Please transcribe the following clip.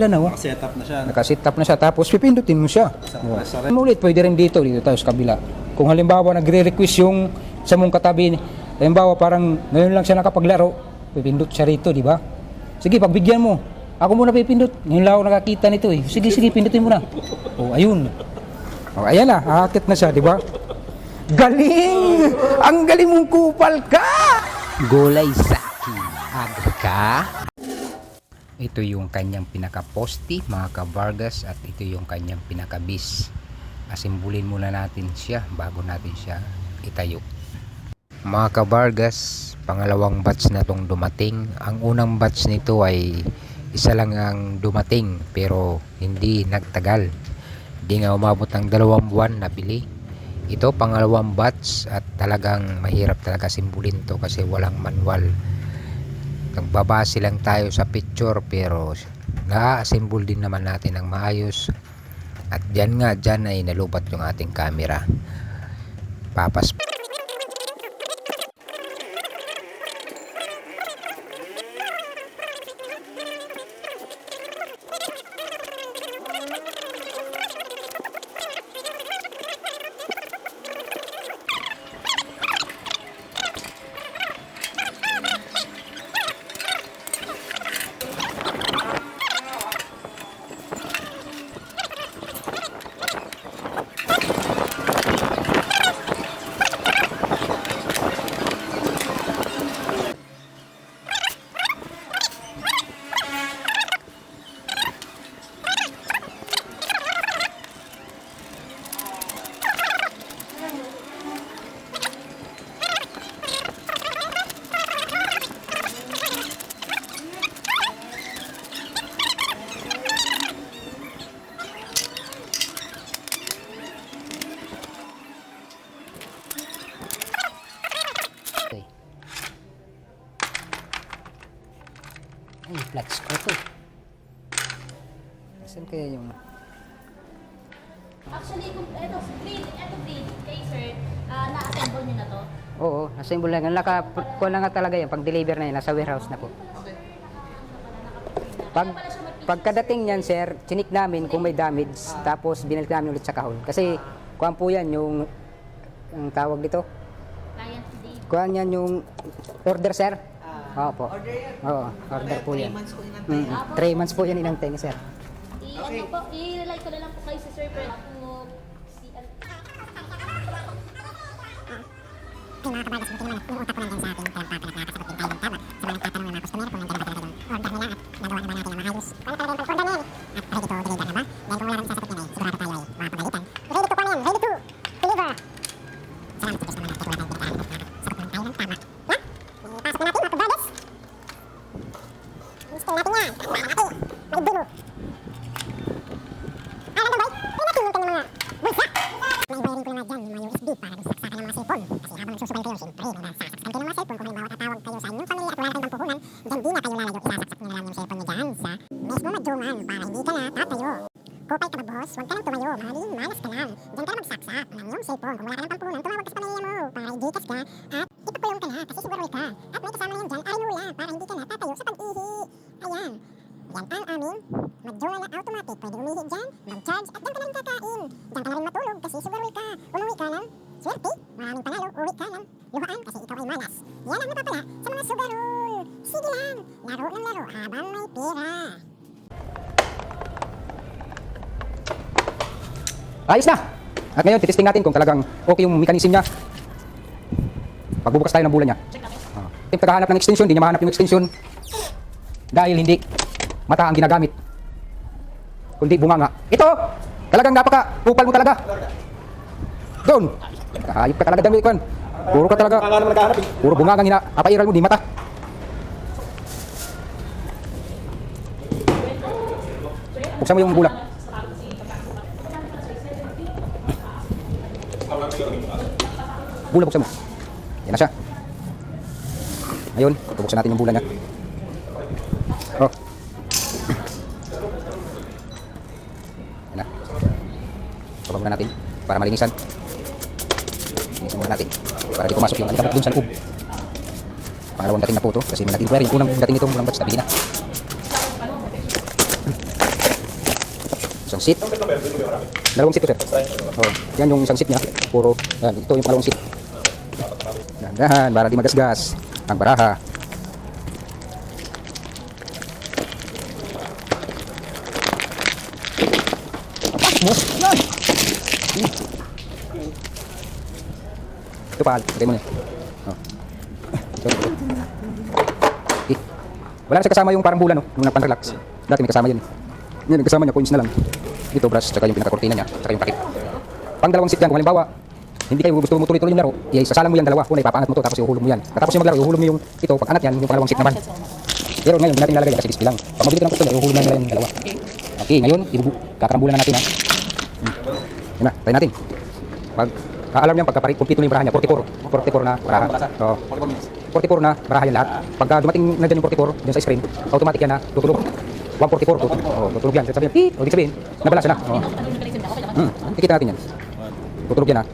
Oh. Naka-setup na siya. Naka-setup na siya, tapos pipindutin mo siya. Ulit, pwede rin dito tayo sa kabila. Kung halimbawa nagre-request yung sa mong katabi, halimbawa parang ngayon lang siya nakapaglaro, pipindot siya rito, di ba? Sige, pagbigyan mo. Ako muna pipindot. Ngayon lang ako nakakita nito eh. Sige, pindutin mo na. Oh, ayun. Oh, ayan na, haakit na siya, di ba? Galing! Ang galing mong kupal ka! Gulay Saki, agri ka? Ito yung kanyang pinaka-posti, mga ka-Vargas, at ito yung kanyang pinaka-bis. Asimbulin muna natin siya bago natin siya itayo. Mga ka-Vargas, pangalawang batch na tong dumating. Ang unang batch nito ay isa lang ang dumating pero hindi nagtagal. Hindi nga umabot ng 2 buwan na bili. Ito pangalawang batch at talagang mahirap talaga simbulin to kasi walang manual. Nagbabase lang tayo sa picture pero na-assemble din naman natin ng maayos. At dyan ay nalubat yung ating camera. Papas. Ay, flat screw to. Saan kaya yung... Actually, kung ito green, kay sir, na-assemble niyo na to? Oo, assemble lang. Kuha na nga talaga yan. Pag-deliver na yan, nasa warehouse na po. Pagkadating niyan, sir, chinik namin kung may damage, tapos binalik namin ulit sa kahon. Kasi, kuhaan po yan yung tawag dito. Client today. Kuhaan yan yung order, sir. Oo po. Oo, order po yan. 3 months po yan inantay, sir. Ano po, i-relay ko na lang po kayo sa sir, pero kung si... Ay mga kabagas, buti naman yung utak ko nandyan sa atin. Kaya papalagkakasagot din tayo ng tama. Sa mga nagtatanong ng mga customer kung nandyan ba talaga yung order nila at nagawa na ba natin ang maayos. Kung ano talaga yung pag-order nila at ready to deliver na ba? Dahil kung wala kang isasagot yan ay sigurado tayo ay makapagalitan. Ready to pan yan, ready to deliver. Salamat sa Diyos naman at wala tayong pinagkakalabot na sagot naman tayo ng tama. Ha? Ipasok na natin mga kabagas. Install natin yan. Tama natin. Magdulo. Alam na ba? Pinatin yung kanyang mga bulsa. May wiring ko na nga dyan yung mga USB para saksakan ng mga cellphone. Kasi habang nagsusubay kayo, siyempre, nagsasaksakan kayo ng mga cellphone. Kung halimbawa tatawag kayo sa inyong pamilya at wala kayong puhunan, dyan di na kayo lalayo. Isasaksak nyo na lang yung cellphone nyo dyan sa mismo madyoman para hindi ka na tatayo. Kupay ka ba, boss? Huwag ka nang tumayo. Mahalin, malas ka lang. Dyan ka na magsaksak ng iyong cellphone. Kung wala ka ng pampuhunan, tumawag ka sa pamilya mo para i-Gcash ka at ipakulong ka na kasi siguro ka. At may kasama na yan dyan, arinula, para hindi ka na tatayo sa pag-ihi. Ayan. Yan ang aming Madjola na automatic. Pwede umihi dyan, mag-charge, at dyan ka na rin kakain. Dyan ka na rin matulog kasi siguro ka. Umuwi ka ng swerte, maraming panalo, uwi ka ng luhaan kasi ikaw ay malas. Yan ang napapala sa mga sugarol. Sige lang, laro ng laro habang may pera. Ayos na! At ngayon, titesting natin kung talagang okay yung mechanism niya. Pagbubukas tayo ng bula niya. Yung paghahanap ng extension, hindi niya mahanap yung extension. Dahil hindi mata ang ginagamit, kundi bunganga. Ito! Talagang napaka-kupal mo talaga. Doon! Ayop ka talaga dyan, puro ka talaga. Puro bunganga ang inapairal mo, di mata. Buksan mo yung bula. Bula, buksan mo. Yan na siya. Ayun, buksan natin yung bula niya. Oh. Yan na. Pababa muna natin para malinisan. Linisan muna natin para di pumasok yung alikabok dun sa loob. Pangalawang dating na po ito kasi may nag-inquire. Yung unang dating ito, unang batch, nabili na. Isang seat. Dalawang seat to, sir. Oh, yan yung isang seat niya. Puro, yan, ito yung pangalawang seat. Dahan, para di magasgas ang baraha. Pasok mo. Yan. Ito pa, lagay mo na. Oh. Okay. Wala na siya kasama yung parang bula, no? Nung nagpan-relax. Dati may kasama yun. Yan, kasama niya, coins na lang. Ito, brush, tsaka yung pinaka-cortina niya, tsaka yung takip. Pang dalawang seat yan, kung halimbawa, hindi kayo gusto mo tuloy-tuloy yung laro, isasalang mo yan dalawa. Una, ipapaangat mo to, tapos ihulog mo yan. Tapos yung maglaro, ihulog mo yung ito, pag angat yan, yung pangalawang seat naman. Pero ngayon, hindi natin nilalagay kasi display lang. Pag mabilis ng gusto niya, ihulog na nila yung dalawa. Okay, ngayon, kakarambulan na natin, ha. Yan na, tayo natin. Pag alarm niyan, pagka-complete mo yung baraha niya, 44 na baraha. So, 44 na baraha yan lahat. Pagka dumating na dyan yung 44, dyan sa screen, automatic yan na tutulog. 144, tutulog yan. Sabihin, ibig sabihin, nabalasa na. Tikita natin yan. Tutulog yan, ha.